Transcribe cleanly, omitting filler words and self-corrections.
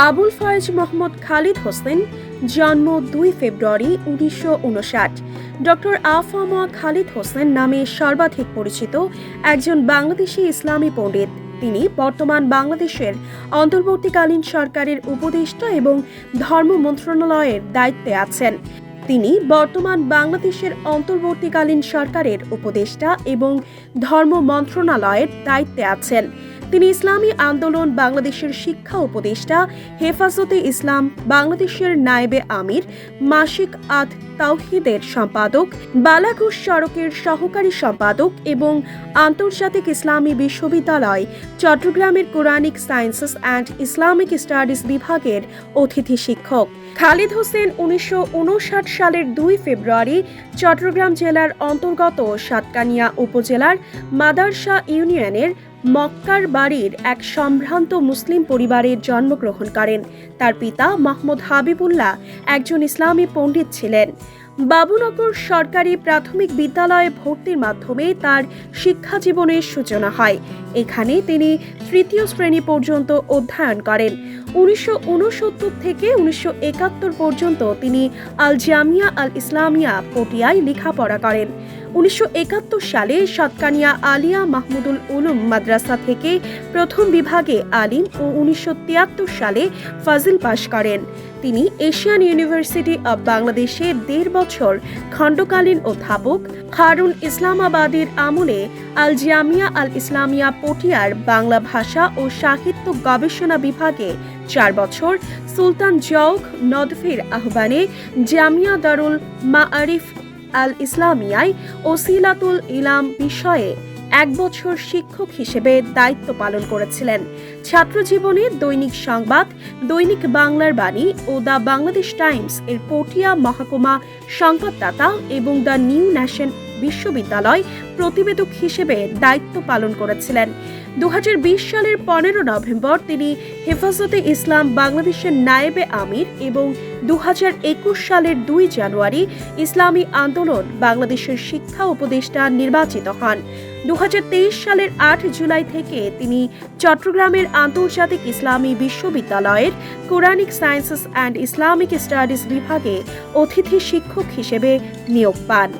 আবুল ফয়েজ মোহাম্মদ খালিদ হোসেন, জন্ম 2 ফেব্রুয়ারি 1959। ডক্টর আফামা খালিদ হোসেন নামে সর্বাধিক পরিচিত একজন বাংলাদেশি ইসলামী পণ্ডিত। তিনি বর্তমান বাংলাদেশের অন্তর্বর্তীকালীন সরকারের উপদেষ্টা এবং ধর্ম মন্ত্রণালয়ের দায়িত্বে আছেন। তিনি বর্তমান বাংলাদেশের অন্তর্বর্তীকালীন সরকারের উপদেষ্টা এবং ধর্ম মন্ত্রণালয়ের দায়িত্বে আছেন। তিনি ইসলামী আন্দোলন বাংলাদেশের শিক্ষা উপদেষ্টা, হেফাজতে ইসলাম বাংলাদেশের নায়েবে আমির, মাসিক আদ তাওহিদের সম্পাদক, বালাঘুষ সড়কের সহকারী সম্পাদক এবং আন্তর্জাতিক ইসলামী বিশ্ববিদ্যালয় চট্টগ্রামের Quranic sciences and Islamic studies বিভাগের অতিথি শিক্ষক। খালিদ হোসেন 1959 সালের 2 ফেব্রুয়ারি চট্টগ্রাম জেলার অন্তর্গত সাতকানিয়া উপজেলার মাদারশা ইউনিয়নের মক্কার বাড়ির এক সম্ভ্রান্ত মুসলিম পরিবারে জন্মগ্রহণ করেন। তার পিতা মাহমুদ হাবিবুল্লাহ একজন ইসলামী পণ্ডিত ছিলেন। বাবুনগর সরকারি প্রাথমিক বিদ্যালয়ে ভর্তির মাধ্যমে তার শিক্ষা জীবনের সূচনা হয়। এখানে তিনি 3য় শ্রেণী পর্যন্ত অধ্যয়ন করেন। 1969 থেকে 1971 পর্যন্ত তিনি আল জামিয়া আল ইসলামিয়া পটিয়ায় লেখাপড়া করেন। 1971 সালে সাতকানিয়া আলিয়া মাহমুদুল উলুম মাদ্রাসা থেকে প্রথম বিভাগে আলিম ও 1973 সালে ফাজিল পাশ করেন। তিনি এশিয়ান ইউনিভার্সিটি অব বাংলাদেশে 1.5 বছর খণ্ডকালীন অধ্যাপক, হারুন ইসলামাবাদীর আমলে আল জামিয়া আল ইসলামিয়া পটিয়ার বাংলা ভাষা ও সাহিত্য গবেষণা বিভাগে 4 বছর, সুলতান জৌক নদভীর আহ্বানে জামিয়া দারুল মাআরিফ আল ইসলামিয়ায় ওসিলাতুল ইলাম বিষয়ে 1 বছর শিক্ষক হিসেবে দায়িত্ব পালন করেছিলেন। ছাত্র জীবনে দৈনিক সংবাদ, দৈনিক বাংলার বাণী ও দ্য বাংলাদেশ টাইমস এর পটিয়া মহকুমা সংবাদদাতা এবং দ্য নিউ ন্যাশন বিশ্ববিদ্যালয় প্রতিবেদক হিসেবে দায়িত্ব পালন করেছিলেন। 2020 সালের 15 নভেম্বর তিনি হেফাজতে ইসলাম বাংলাদেশের নায়েবে আমির এবং 2021 সালের 2 জানুয়ারি ইসলামী আন্দোলন বাংলাদেশের শিক্ষা উপদেষ্টা নির্বাচিত হন। 2023 সালের 8 জুলাই থেকে তিনি চট্টগ্রামের আন্তর্জাতিক ইসলামী বিশ্ববিদ্যালয়ের Quranic sciences and Islamic studies বিভাগে অতিথি শিক্ষক হিসেবে নিয়োগ পান।